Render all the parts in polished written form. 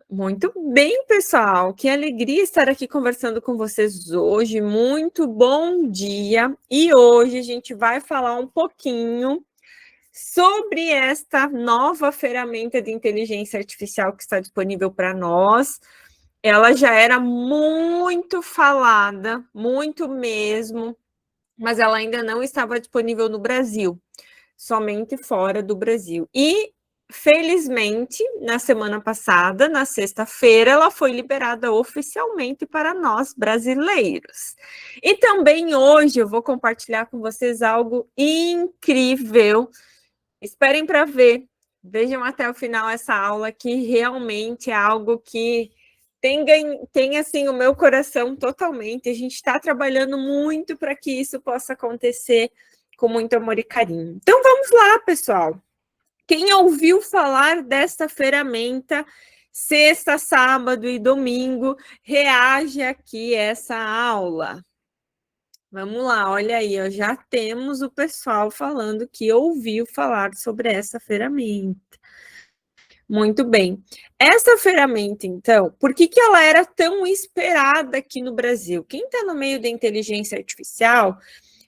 Muito bem, pessoal. Que alegria estar aqui conversando com vocês hoje. Muito bom dia. E hoje a gente vai falar um pouquinho sobre esta nova ferramenta de inteligência artificial que está disponível para nós. Ela já era muito falada, muito mesmo, mas ela ainda não estava disponível no Brasil, somente fora do Brasil. E felizmente, na semana passada, na sexta-feira, ela foi liberada oficialmente para nós brasileiros. E também hoje eu vou compartilhar com vocês algo incrível. Esperem para ver. Vejam até o final essa aula, que realmente é algo que tem assim o meu coração totalmente. A gente está trabalhando muito para que isso possa acontecer com muito amor e carinho. Então vamos lá, pessoal. Quem ouviu falar desta ferramenta, sexta, sábado e domingo, reage aqui a essa aula. Vamos lá, olha aí, ó, já temos o pessoal falando que ouviu falar sobre essa ferramenta. Muito bem. Essa ferramenta, então, por que ela era tão esperada aqui no Brasil? Quem está no meio da inteligência artificial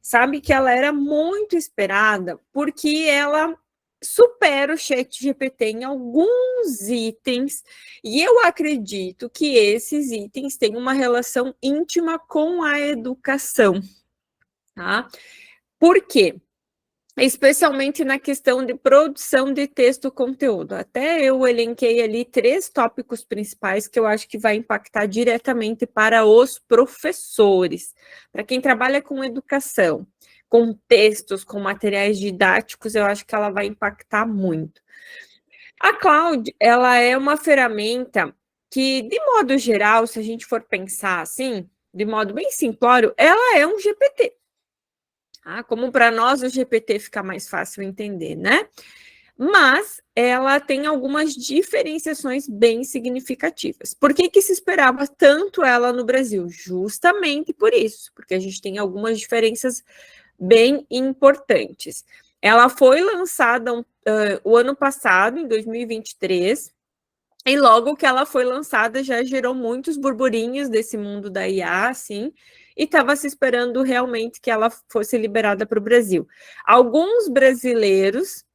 sabe que ela era muito esperada porque ela supera o ChatGPT em alguns itens, e eu acredito que esses itens têm uma relação íntima com a educação, tá? Por quê? Especialmente na questão de produção de texto conteúdo. Até eu elenquei ali 3 tópicos principais que eu acho que vai impactar diretamente para os professores, para quem trabalha com educação, com textos, com materiais didáticos, eu acho que ela vai impactar muito. A Cloud, ela é uma ferramenta que, de modo geral, se a gente for pensar assim, de modo bem simplório, ela é um GPT. Como para nós o GPT fica mais fácil entender, né? Mas ela tem algumas diferenciações bem significativas. Por que se esperava tanto ela no Brasil? Justamente por isso, porque a gente tem algumas diferenças bem importantes. Ela foi lançada o ano passado, em 2023, e logo que ela foi lançada já gerou muitos burburinhos desse mundo da IA, assim, e estava se esperando realmente que ela fosse liberada para o Brasil. Alguns brasileiros,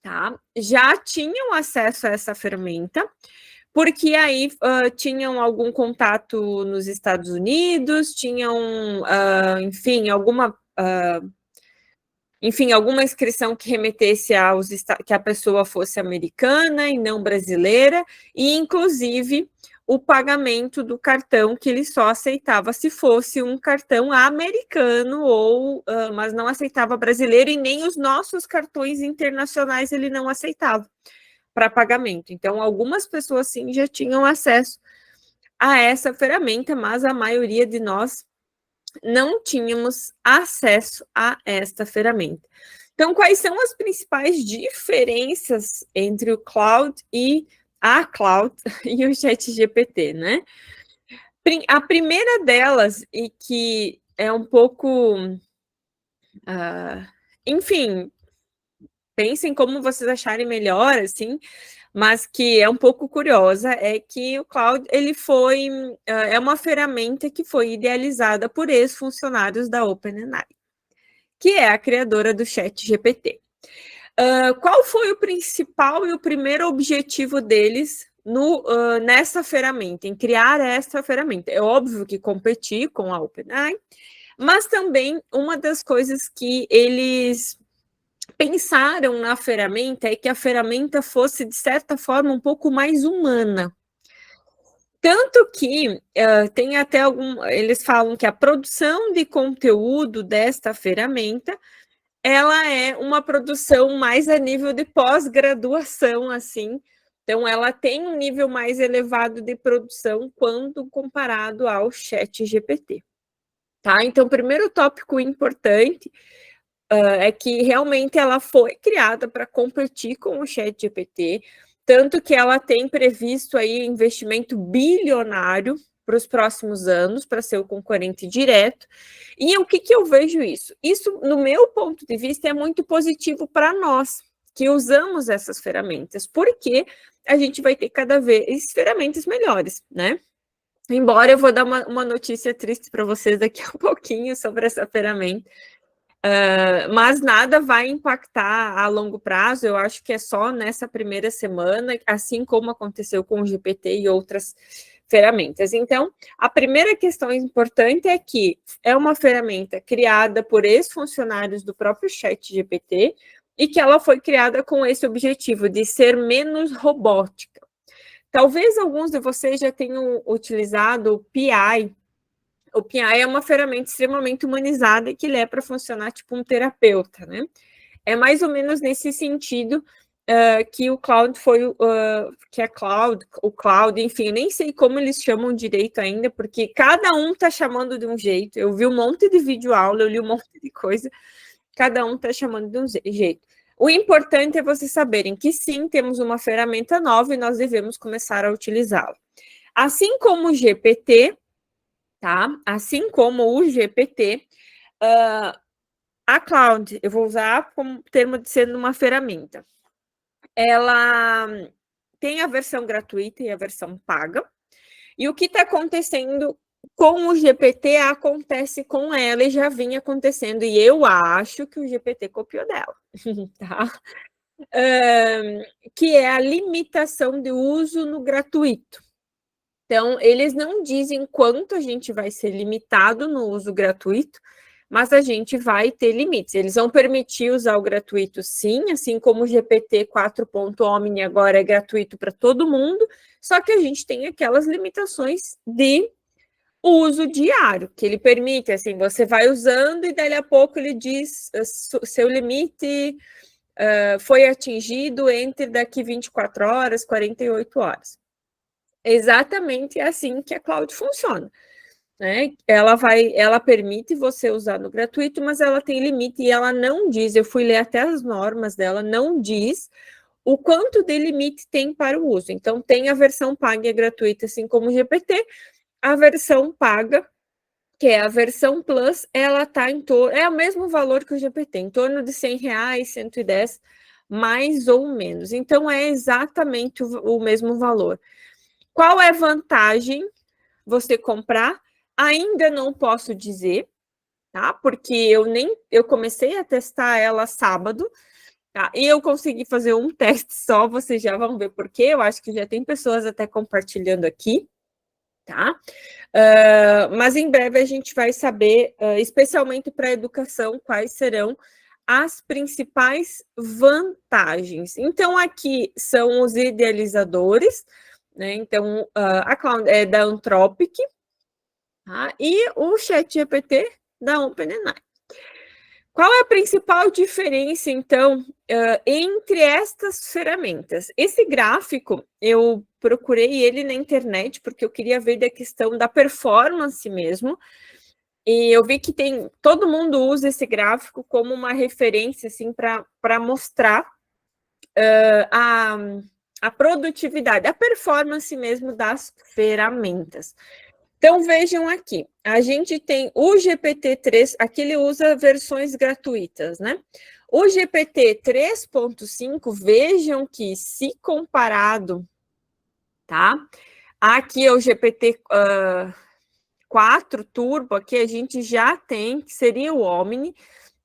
tá, já tinham acesso a essa ferramenta, porque aí tinham algum contato nos Estados Unidos, tinham, enfim, alguma inscrição que remetesse que a pessoa fosse americana e não brasileira, e inclusive o pagamento do cartão que ele só aceitava se fosse um cartão americano, mas não aceitava brasileiro, e nem os nossos cartões internacionais ele não aceitava para pagamento. Então, algumas pessoas sim já tinham acesso a essa ferramenta, mas a maioria de nós não tínhamos acesso a esta ferramenta. Então, quais são as principais diferenças entre o Cloud e a Cloud e o ChatGPT, né? A primeira delas, e que é um pouco, enfim, pensem como vocês acharem melhor, assim, mas que é um pouco curiosa, é que o Cloud, ele foi, é uma ferramenta que foi idealizada por ex-funcionários da OpenAI, que é a criadora do ChatGPT. Qual foi o principal e o primeiro objetivo deles nessa ferramenta, em criar essa ferramenta? É óbvio que competir com a OpenAI, mas também uma das coisas que eles pensaram na ferramenta é que a ferramenta fosse, de certa forma, um pouco mais humana. Tanto que tem até eles falam que a produção de conteúdo desta ferramenta, ela é uma produção mais a nível de pós-graduação, assim. Então, ela tem um nível mais elevado de produção quando comparado ao ChatGPT. Tá? Então, o primeiro tópico importante é que realmente ela foi criada para competir com o ChatGPT, tanto que ela tem previsto aí investimento bilionário para os próximos anos, para ser o concorrente direto. E o que eu vejo isso? Isso, no meu ponto de vista, é muito positivo para nós, que usamos essas ferramentas, porque a gente vai ter cada vez ferramentas melhores, né? Embora eu vou dar uma notícia triste para vocês daqui a pouquinho sobre essa ferramenta, mas nada vai impactar a longo prazo, eu acho que é só nessa primeira semana, assim como aconteceu com o GPT e outras ferramentas. Então, a primeira questão importante é que é uma ferramenta criada por ex-funcionários do próprio ChatGPT e que ela foi criada com esse objetivo de ser menos robótica. Talvez alguns de vocês já tenham utilizado o PI. O PI é uma ferramenta extremamente humanizada e que ele é para funcionar tipo um terapeuta, né? É mais ou menos nesse sentido que o Claude foi, que a o Claude, enfim, eu nem sei como eles chamam direito ainda, porque cada um está chamando de um jeito. Eu vi um monte de vídeo aula, eu li um monte de coisa, cada um está chamando de um jeito. O importante é vocês saberem que sim, temos uma ferramenta nova e nós devemos começar a utilizá-la. Assim como o GPT, tá? Assim como o GPT, a Claude, eu vou usar como termo de sendo uma ferramenta. Ela tem a versão gratuita e a versão paga. E o que está acontecendo com o GPT acontece com ela e já vinha acontecendo. E eu acho que o GPT copiou dela, tá? Que é a limitação de uso no gratuito. Então, eles não dizem quanto a gente vai ser limitado no uso gratuito, mas a gente vai ter limites. Eles vão permitir usar o gratuito, sim, assim como o GPT 4.omni agora é gratuito para todo mundo, só que a gente tem aquelas limitações de uso diário, que ele permite, assim, você vai usando e dali a pouco ele diz seu limite foi atingido entre daqui 24 horas, 48 horas. Exatamente assim que a Claude funciona. Né? Ela permite você usar no gratuito, mas ela tem limite e ela não diz, eu fui ler até as normas dela, não diz o quanto de limite tem para o uso. Então, tem a versão paga e a gratuita, assim como o GPT, a versão paga, que é a versão Plus, ela está em torno, é o mesmo valor que o GPT, em torno de R$100, 110, mais ou menos. Então, é exatamente o mesmo valor. Qual é a vantagem você comprar? Ainda não posso dizer, tá? Porque eu comecei a testar ela sábado, tá? E eu consegui fazer um teste só, vocês já vão ver por quê. Eu acho que já tem pessoas até compartilhando aqui, tá? Mas em breve a gente vai saber, especialmente para a educação, quais serão as principais vantagens. Então, aqui são os idealizadores, né? Então, a Cloud é da Anthropic, tá? E o ChatGPT da OpenAI. Qual é a principal diferença, então, entre estas ferramentas? Esse gráfico, eu procurei ele na internet, porque eu queria ver da questão da performance mesmo, e eu vi que todo mundo usa esse gráfico como uma referência, assim, para mostrar a produtividade, a performance mesmo das ferramentas. Então, vejam aqui, a gente tem o GPT-3, aqui ele usa versões gratuitas, né? O GPT 3.5, vejam que se comparado, tá? Aqui é o GPT 4 Turbo, aqui a gente já tem, que seria o Omni,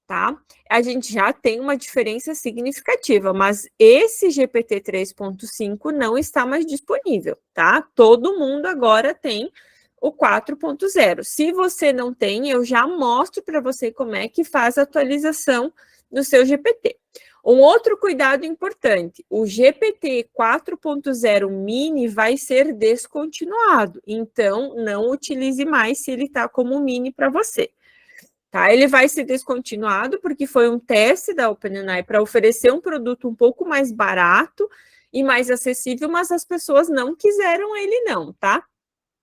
tá? A gente já tem uma diferença significativa, mas esse GPT 3.5 não está mais disponível, tá? Todo mundo agora tem o 4.0. Se você não tem, eu já mostro para você como é que faz a atualização do seu GPT. Um outro cuidado importante, o GPT 4.0 mini vai ser descontinuado, então não utilize mais se ele está como mini para você. Tá? Ele vai ser descontinuado porque foi um teste da OpenAI para oferecer um produto um pouco mais barato e mais acessível, mas as pessoas não quiseram ele não, tá?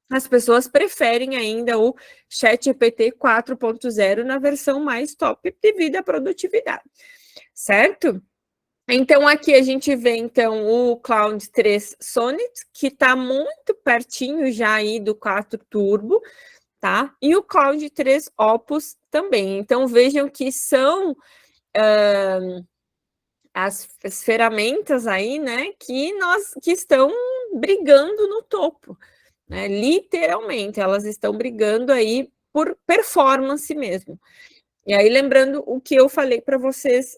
As pessoas preferem ainda o ChatGPT 4.0 na versão mais top devido à produtividade, certo? Então, aqui a gente vê, então, o Cloud 3 Sonnet, que está muito pertinho já aí do 4 Turbo, tá? E o Cloud 3 Opus também. Então, vejam que são as ferramentas aí, né, que estão brigando no topo, né? Literalmente, elas estão brigando aí por performance mesmo. E aí, lembrando o que eu falei para vocês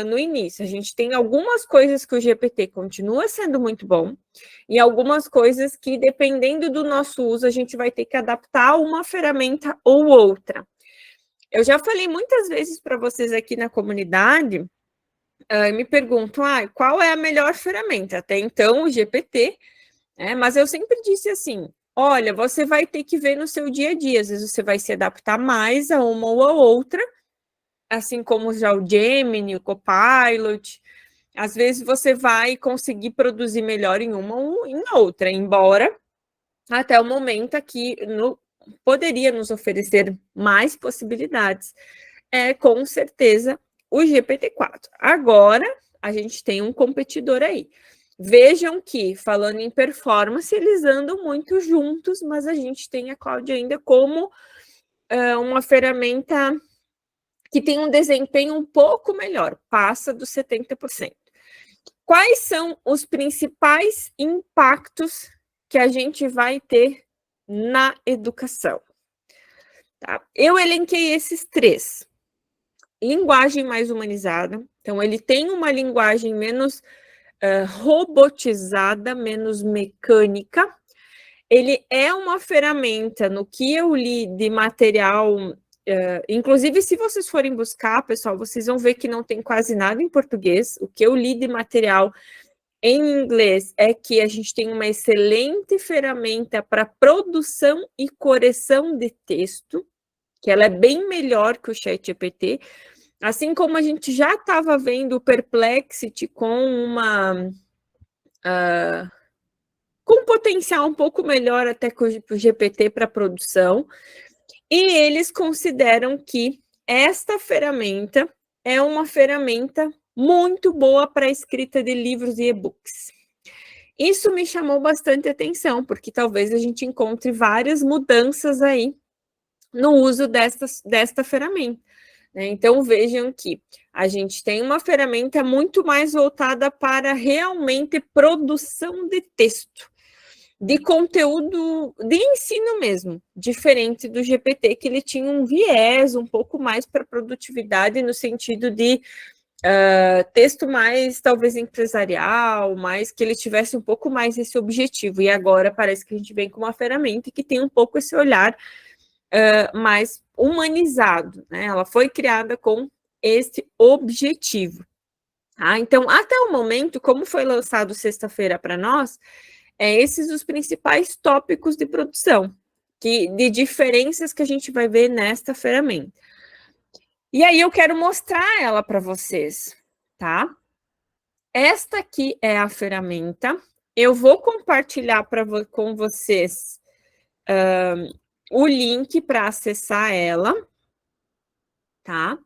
no início, a gente tem algumas coisas que o GPT continua sendo muito bom, e algumas coisas que, dependendo do nosso uso, a gente vai ter que adaptar uma ferramenta ou outra. Eu já falei muitas vezes para vocês aqui na comunidade, me perguntam, qual é a melhor ferramenta? Até então, o GPT, mas eu sempre disse assim, olha, você vai ter que ver no seu dia a dia, às vezes você vai se adaptar mais a uma ou a outra, assim como já o Gemini, o Copilot, às vezes você vai conseguir produzir melhor em uma ou em outra, embora até o momento aqui poderia nos oferecer mais possibilidades, com certeza o GPT-4. Agora, a gente tem um competidor aí. Vejam que, falando em performance, eles andam muito juntos, mas a gente tem a Claude ainda como uma ferramenta que tem um desempenho um pouco melhor, passa dos 70%. Quais são os principais impactos que a gente vai ter na educação? Tá? Eu elenquei esses 3. Linguagem mais humanizada. Então, ele tem uma linguagem menos robotizada, menos mecânica. Ele é uma ferramenta, no que eu li de material, inclusive se vocês forem buscar, pessoal, vocês vão ver que não tem quase nada em português. O que eu li de material em inglês é que a gente tem uma excelente ferramenta para produção e correção de texto, que ela é bem melhor que o ChatGPT, assim como a gente já estava vendo o Perplexity com com um potencial um pouco melhor até que o GPT para produção, e eles consideram que esta ferramenta é uma ferramenta muito boa para a escrita de livros e e-books. Isso me chamou bastante atenção, porque talvez a gente encontre várias mudanças aí no uso desta ferramenta. Né? Então, vejam que a gente tem uma ferramenta muito mais voltada para realmente produção de texto, de conteúdo de ensino mesmo, diferente do GPT, que ele tinha um viés um pouco mais para produtividade, no sentido de texto mais, talvez, empresarial, mais que ele tivesse um pouco mais esse objetivo. E agora parece que a gente vem com uma ferramenta que tem um pouco esse olhar mais humanizado, né? Ela foi criada com esse objetivo. Tá? Então, até o momento, como foi lançado sexta-feira para nós, esses os principais tópicos de produção, de diferenças que a gente vai ver nesta ferramenta. E aí eu quero mostrar ela para vocês, tá? Esta aqui é a ferramenta. Eu vou compartilhar com vocês o link para acessar ela, tá?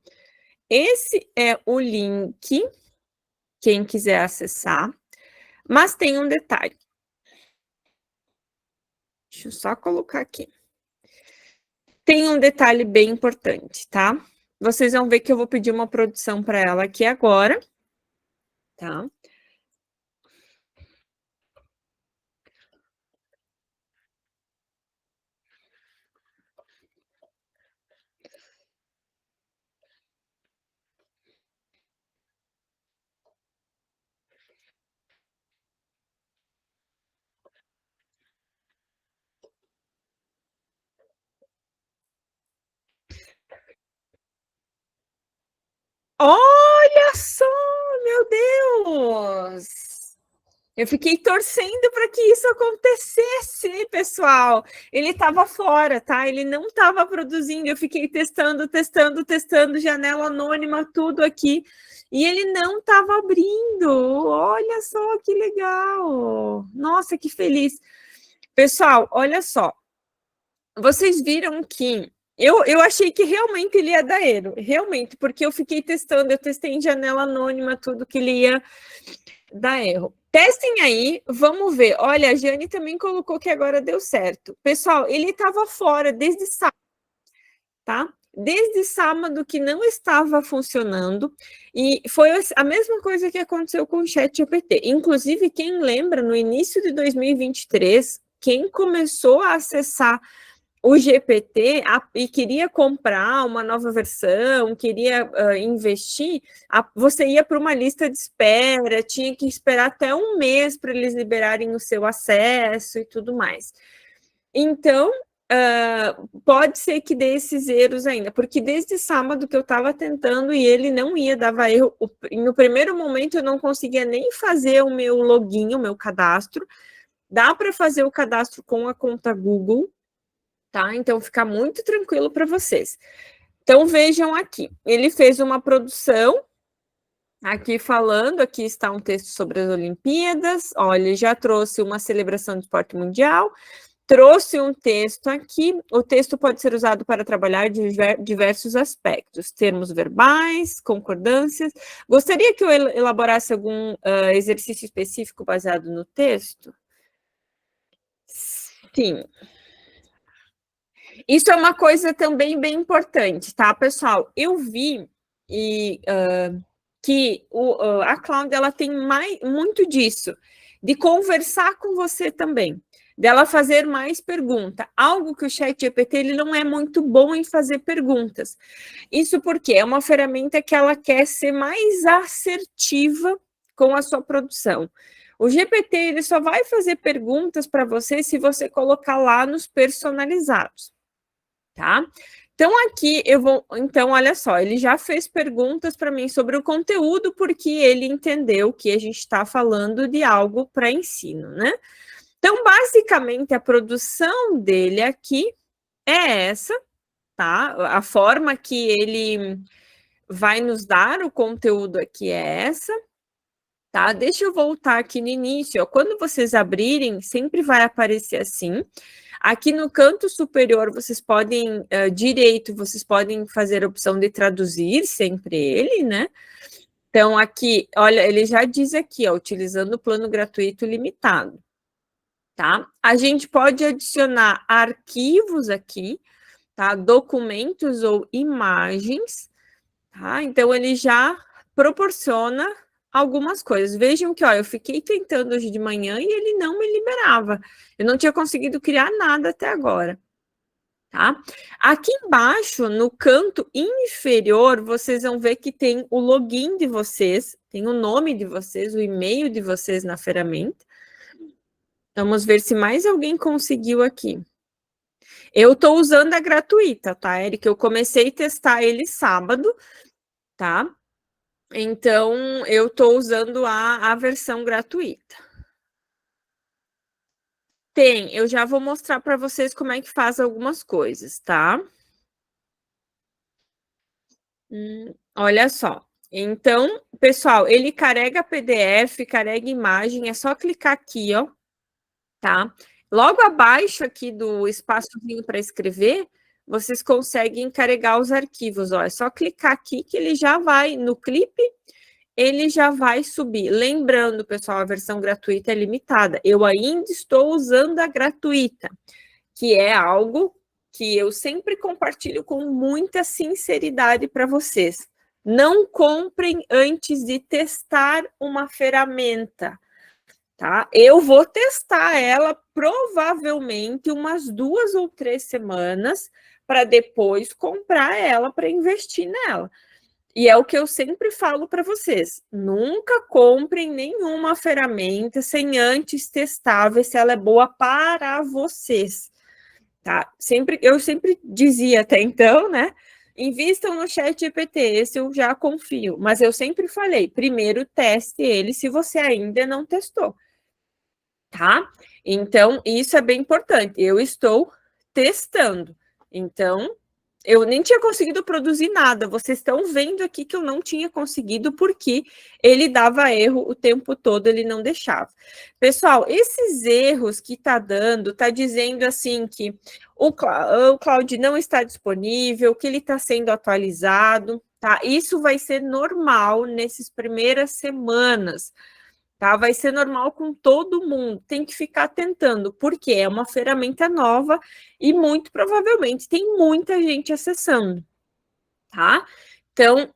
Esse é o link, quem quiser acessar, mas tem um detalhe. Deixa eu só colocar aqui. Tem um detalhe bem importante, tá? Vocês vão ver que eu vou pedir uma produção para ela aqui agora, tá? Olha só, meu Deus! Eu fiquei torcendo para que isso acontecesse, pessoal. Ele estava fora, tá? Ele não estava produzindo. Eu fiquei testando, janela anônima, tudo aqui. E ele não estava abrindo. Olha só que legal. Nossa, que feliz. Pessoal, olha só. Vocês viram que eu achei que realmente ele ia dar erro. Realmente, porque eu fiquei testando, eu testei em janela anônima, tudo que ele ia dar erro. Testem aí, vamos ver. Olha, a Jane também colocou que agora deu certo. Pessoal, ele estava fora desde sábado, tá? desde sábado que não estava funcionando, e foi a mesma coisa que aconteceu com o ChatGPT. Inclusive, quem lembra, no início de 2023, quem começou a acessar o GPT e queria comprar uma nova versão, queria investir, você ia para uma lista de espera, tinha que esperar até um mês para eles liberarem o seu acesso e tudo mais. Então, pode ser que dê esses erros ainda, porque desde sábado que eu estava tentando e ele não ia, dava erro. No primeiro momento eu não conseguia nem fazer o meu login, o meu cadastro. Dá para fazer o cadastro com a conta Google, tá? Então fica muito tranquilo para vocês. Então vejam aqui, ele fez uma produção aqui falando, aqui está um texto sobre as Olimpíadas, olha, ele já trouxe uma celebração do esporte mundial, trouxe um texto aqui, o texto pode ser usado para trabalhar diversos aspectos, termos verbais, concordâncias. Gostaria que eu elaborasse algum exercício específico baseado no texto? Sim. Isso é uma coisa também bem importante, tá, pessoal? Eu vi que a Cláudia ela tem muito disso, de conversar com você também, dela fazer mais perguntas. Algo que o ChatGPT ele não é muito bom em fazer perguntas. Isso porque é uma ferramenta que ela quer ser mais assertiva com a sua produção. O GPT ele só vai fazer perguntas para você se você colocar lá nos personalizados. Tá? Então, aqui eu vou. Então, olha só, ele já fez perguntas para mim sobre o conteúdo, porque ele entendeu que a gente está falando de algo para ensino, né? Então, basicamente, a produção dele aqui é essa, tá? A forma que ele vai nos dar o conteúdo aqui é essa, tá? Deixa eu voltar aqui no início, ó. Quando vocês abrirem, sempre vai aparecer assim. Aqui no canto superior, vocês podem, vocês podem fazer a opção de traduzir sempre ele, né? Então, aqui, olha, ele já diz aqui, ó, utilizando o plano gratuito limitado, tá? A gente pode adicionar arquivos aqui, tá? Documentos ou imagens, tá? Então, ele já proporciona algumas coisas. Vejam que, ó, eu fiquei tentando hoje de manhã e ele não me liberava. Eu não tinha conseguido criar nada até agora, tá? Aqui embaixo, no canto inferior, vocês vão ver que tem o login de vocês, tem o nome de vocês, o e-mail de vocês na ferramenta. Vamos ver se mais alguém conseguiu aqui. Eu estou usando a gratuita, tá, Eric? Eu comecei a testar ele sábado, tá? Então, eu estou usando a versão gratuita. Tem, eu já vou mostrar para vocês como é que faz algumas coisas, tá? Olha só. Então, pessoal, ele carrega PDF, carrega imagem, é só clicar aqui, ó, tá? Logo abaixo aqui do espaçozinho para escrever, vocês conseguem carregar os arquivos, ó. É só clicar aqui que ele já vai no clipe, ele já vai subir. Lembrando, pessoal, a versão gratuita é limitada. Eu ainda estou usando a gratuita, que é algo que eu sempre compartilho com muita sinceridade para vocês. Não comprem antes de testar uma ferramenta, tá? Eu vou testar ela provavelmente umas 2 ou 3 semanas para depois comprar ela para investir nela. E é o que eu sempre falo para vocês: nunca comprem nenhuma ferramenta sem antes testar, ver se ela é boa para vocês. Tá? Eu sempre dizia até então, né? Invistam no ChatGPT, esse eu já confio. Mas eu sempre falei, primeiro teste ele se você ainda não testou. Tá? Então, isso é bem importante. Eu estou testando. Então, eu nem tinha conseguido produzir nada. Vocês estão vendo aqui que eu não tinha conseguido porque ele dava erro o tempo todo, ele não deixava. Pessoal, esses erros que está dando, está dizendo assim que o Cloud não está disponível, que ele está sendo atualizado, tá? Isso vai ser normal nessas primeiras semanas. Tá? Vai ser normal com todo mundo. Tem que ficar tentando, porque é uma ferramenta nova e muito provavelmente tem muita gente acessando. tá? Então,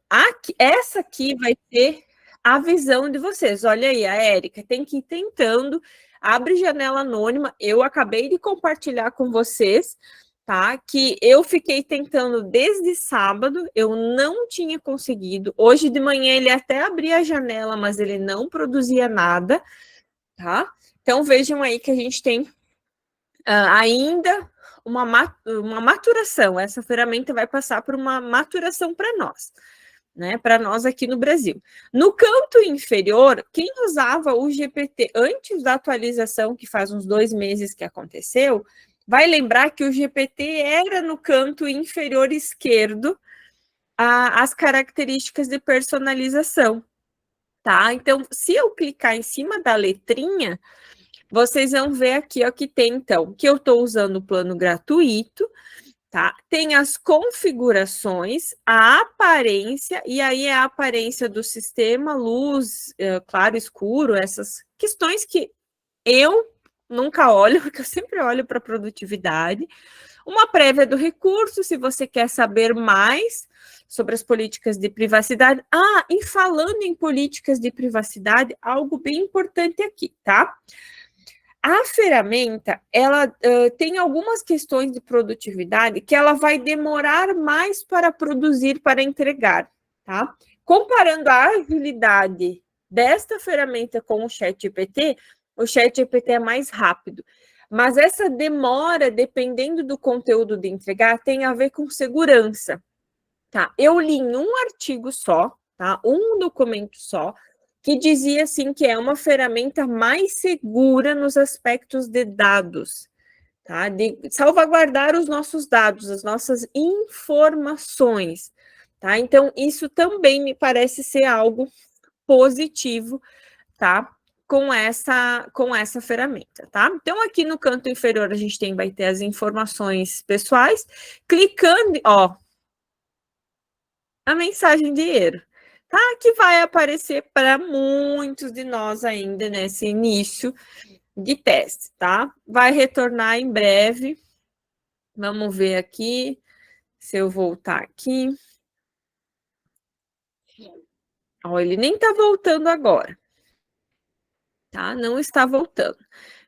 essa aqui vai ser a visão de vocês. Olha aí, a Érica tem que ir tentando, abre janela anônima, eu acabei de compartilhar com vocês, tá? Que eu fiquei tentando desde sábado, eu não tinha conseguido. Hoje de manhã ele até abria a janela, mas ele não produzia nada, tá? Então vejam aí que a gente tem ainda uma maturação. Essa ferramenta vai passar por uma maturação para nós, né? Para nós aqui no Brasil. No canto inferior, quem usava o GPT antes da atualização, que faz uns 2 meses que aconteceu, vai lembrar que o GPT era no canto inferior esquerdo as características de personalização, tá? Então, se eu clicar em cima da letrinha, vocês vão ver aqui, ó, que tem, então, que eu estou usando o plano gratuito, tá? Tem as configurações, a aparência, e aí é a aparência do sistema, luz, claro, escuro, essas questões que eu nunca olho, porque eu sempre olho para produtividade. Uma prévia do recurso, se você quer saber mais sobre as políticas de privacidade. Ah, e falando em políticas de privacidade, algo bem importante aqui, tá? A ferramenta, ela tem algumas questões de produtividade que ela vai demorar mais para produzir, para entregar, tá? Comparando a agilidade desta ferramenta com o ChatGPT é mais rápido. Mas essa demora, dependendo do conteúdo de entregar, tem a ver com segurança, tá? Eu li em um artigo só, tá? Um documento só, que dizia assim que é uma ferramenta mais segura nos aspectos de dados, tá? De salvaguardar os nossos dados, as nossas informações, tá? Então, isso também me parece ser algo positivo, tá? Com essa ferramenta, tá? Então, aqui no canto inferior, a gente vai ter as informações pessoais. Clicando, ó, a mensagem de erro, tá? Que vai aparecer para muitos de nós ainda nesse início de teste, tá? Vai retornar em breve. Vamos ver aqui, se eu voltar aqui. Ó, ele nem está voltando agora, tá? Não está voltando.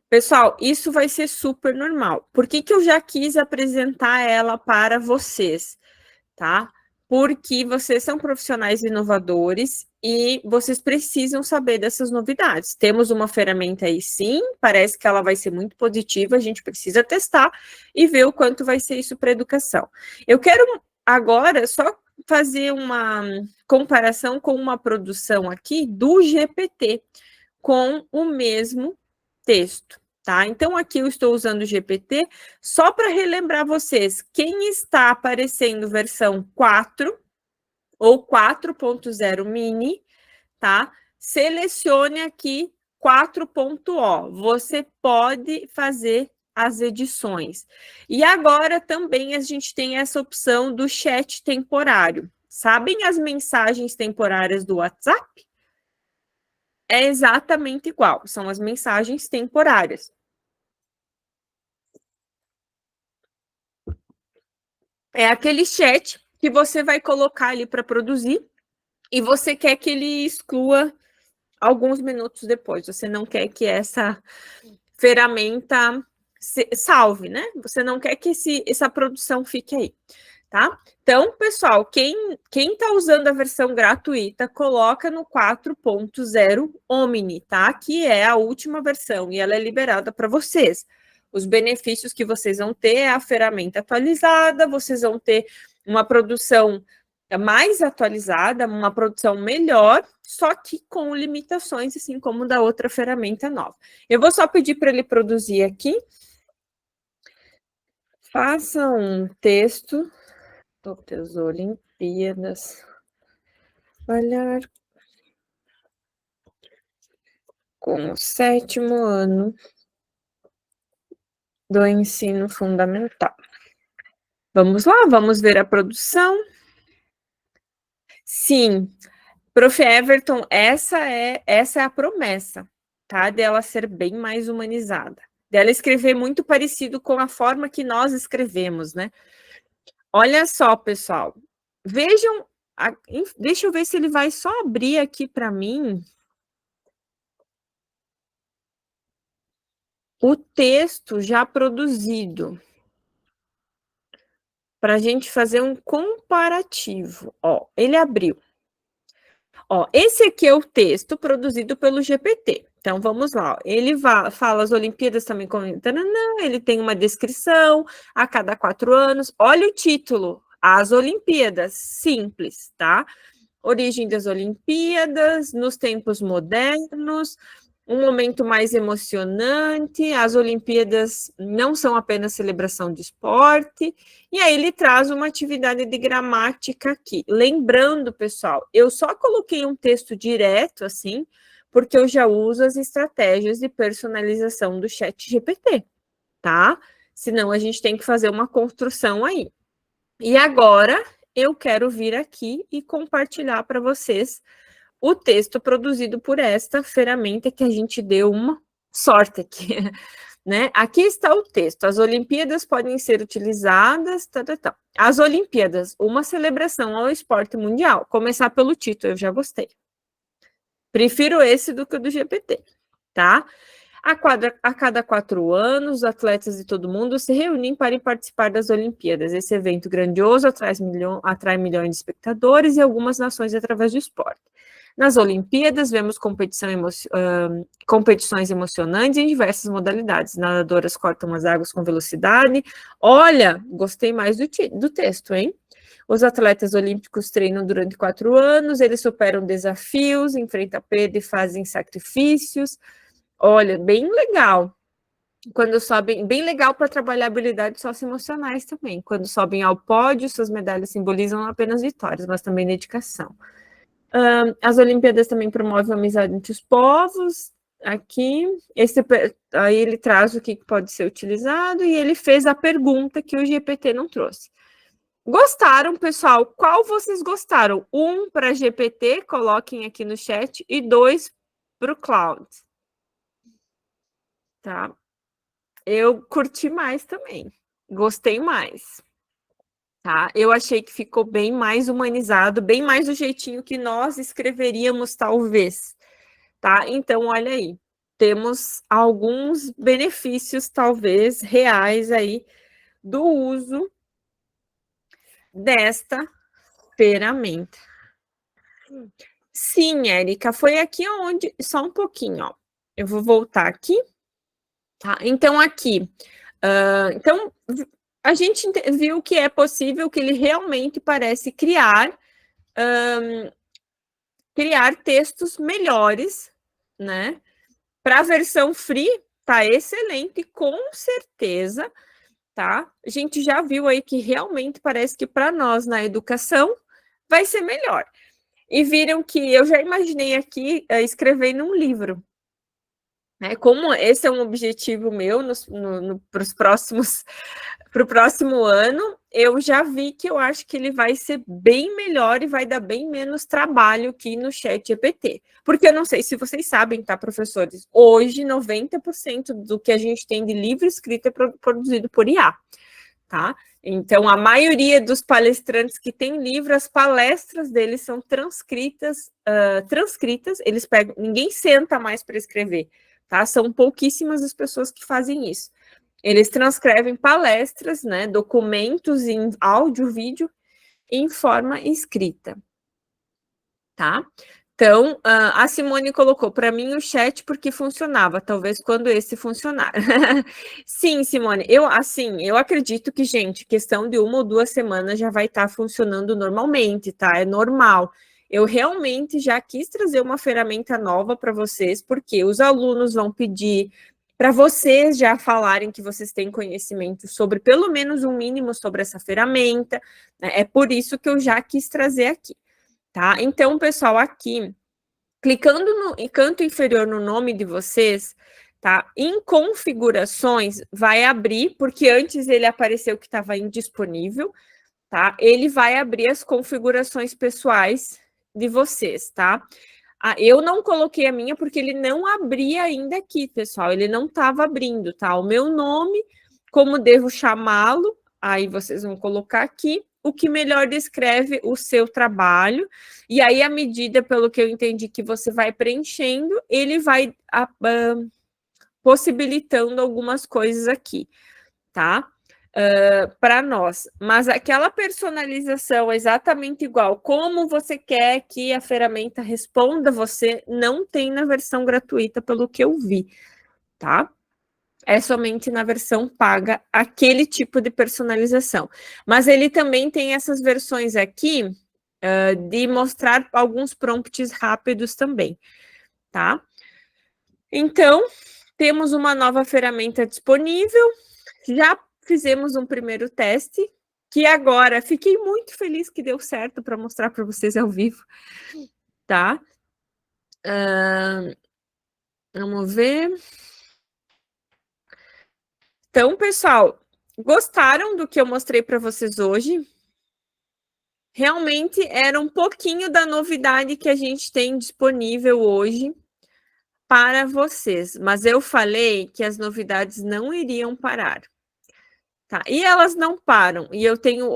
Pessoal, isso vai ser super normal. Por que que eu já quis apresentar ela para vocês, tá? Porque vocês são profissionais inovadores e vocês precisam saber dessas novidades. Temos uma ferramenta aí, sim, parece que ela vai ser muito positiva, a gente precisa testar e ver o quanto vai ser isso para a educação. Eu quero agora só fazer uma comparação com uma produção aqui do GPT com o mesmo texto. Tá? Então, aqui eu estou usando o GPT só para relembrar vocês, quem está aparecendo versão 4 ou 4.0 mini, tá? Selecione aqui 4.0. Você pode fazer as edições. E agora também a gente tem essa opção do chat temporário. Sabem as mensagens temporárias do WhatsApp? É exatamente igual, são as mensagens temporárias. É aquele chat que você vai colocar ali para produzir e você quer que ele exclua alguns minutos depois. Você não quer que essa ferramenta salve, né? Você não quer que essa produção fique aí, tá? Então, pessoal, quem está usando a versão gratuita, coloca no 4.0 Omni, tá? Que é a última versão e ela é liberada para vocês. Os benefícios que vocês vão ter é a ferramenta atualizada, vocês vão ter uma produção mais atualizada, uma produção melhor, só que com limitações, assim como da outra ferramenta nova. Eu vou só pedir para ele produzir aqui. Faça um texto das Olimpíadas. Trabalhar com o 7º ano do ensino fundamental. Vamos lá, vamos ver a produção. Sim, Prof. Everton, essa é a promessa, tá? Dela ser bem mais humanizada. Dela escrever muito parecido com a forma que nós escrevemos, né? Olha só, pessoal. Vejam, deixa eu ver se ele vai só abrir aqui para mim o texto já produzido, para a gente fazer um comparativo. Ó, ele abriu. Ó, esse aqui é o texto produzido pelo GPT. Então, vamos lá. Ele fala as Olimpíadas também. Ele tem uma descrição a cada 4 anos. Olha o título. As Olimpíadas. Simples, tá? Origem das Olimpíadas, nos tempos modernos, um momento mais emocionante, as Olimpíadas não são apenas celebração de esporte, e aí ele traz uma atividade de gramática aqui. Lembrando, pessoal, eu só coloquei um texto direto, assim, porque eu já uso as estratégias de personalização do chat GPT, tá? Senão a gente tem que fazer uma construção aí. E agora eu quero vir aqui e compartilhar para vocês o texto produzido por esta ferramenta que a gente deu uma sorte aqui, né? Aqui está o texto. As Olimpíadas podem ser utilizadas. As Olimpíadas, uma celebração ao esporte mundial. Começar pelo título, eu já gostei. Prefiro esse do que o do GPT, tá? A cada 4 anos, os atletas de todo mundo se reúnem para participar das Olimpíadas. Esse evento grandioso atrai milhões de espectadores e algumas nações através do esporte. Nas Olimpíadas, vemos competições emocionantes em diversas modalidades. Nadadoras cortam as águas com velocidade. Olha, gostei mais do texto, hein? Os atletas olímpicos treinam durante 4 anos, eles superam desafios, enfrentam perda e fazem sacrifícios. Olha, bem legal. Quando sobem, bem legal para trabalhar habilidades socioemocionais também. Quando sobem ao pódio, suas medalhas simbolizam não apenas vitórias, mas também dedicação. As Olimpíadas também promovem a amizade entre os povos. Aqui, aí ele traz o que pode ser utilizado e ele fez a pergunta que o GPT não trouxe. Gostaram, pessoal? Qual vocês gostaram? 1 para GPT, coloquem aqui no chat, e 2 para o Cloud. Tá? Eu curti mais também. Gostei mais. Tá? Eu achei que ficou bem mais humanizado, bem mais do jeitinho que nós escreveríamos, talvez. Tá? Então, olha aí. Temos alguns benefícios, talvez, reais aí do uso desta ferramenta. Sim, Érica, foi aqui onde... Só um pouquinho, ó. Eu vou voltar aqui. Tá? Então, aqui... então, a gente viu que é possível que ele realmente parece criar textos melhores, né? Para a versão free, tá excelente, com certeza, tá? A gente já viu aí que realmente parece que para nós na educação vai ser melhor. E viram que eu já imaginei aqui escrevendo um livro. Né? Como esse é um objetivo meu para o próximo ano, eu já vi que eu acho que ele vai ser bem melhor e vai dar bem menos trabalho aqui no chat GPT. Porque eu não sei se vocês sabem, tá, professores? Hoje, 90% do que a gente tem de livro escrito é produzido por IA, tá? Então, a maioria dos palestrantes que tem livro, as palestras deles são transcritas, eles pegam, ninguém senta mais para escrever, tá? São pouquíssimas as pessoas que fazem isso. Eles transcrevem palestras, né, documentos em áudio, vídeo, em forma escrita, tá? Então, a Simone colocou, para mim, o chat porque funcionava, talvez quando esse funcionar. Sim, Simone, eu acredito que, gente, questão de 1 ou 2 semanas já vai estar funcionando normalmente, tá? É normal. Eu realmente já quis trazer uma ferramenta nova para vocês, porque os alunos vão pedir para vocês já falarem que vocês têm conhecimento sobre, pelo menos um mínimo sobre essa ferramenta, né? É por isso que eu já quis trazer aqui. Tá? Então, pessoal, aqui, clicando no canto inferior no nome de vocês, tá? Em configurações, vai abrir, porque antes ele apareceu que estava indisponível, tá? Ele vai abrir as configurações pessoais de vocês, tá? Eu não coloquei a minha porque ele não abria ainda aqui, pessoal. Ele não estava abrindo, tá? O meu nome, como devo chamá-lo, aí vocês vão colocar aqui, o que melhor descreve o seu trabalho. E aí, à medida, pelo que eu entendi, que você vai preenchendo, ele vai possibilitando algumas coisas aqui, tá? Para nós. Mas aquela personalização exatamente igual, como você quer que a ferramenta responda você, não tem na versão gratuita, pelo que eu vi, tá? É somente na versão paga aquele tipo de personalização. Mas ele também tem essas versões aqui de mostrar alguns prompts rápidos também, tá? Então, temos uma nova ferramenta disponível. Já fizemos um primeiro teste, que agora fiquei muito feliz que deu certo para mostrar para vocês ao vivo, tá? Vamos ver. Então, pessoal, gostaram do que eu mostrei para vocês hoje? Realmente era um pouquinho da novidade que a gente tem disponível hoje para vocês, mas eu falei que as novidades não iriam parar, tá? E elas não param, e eu tenho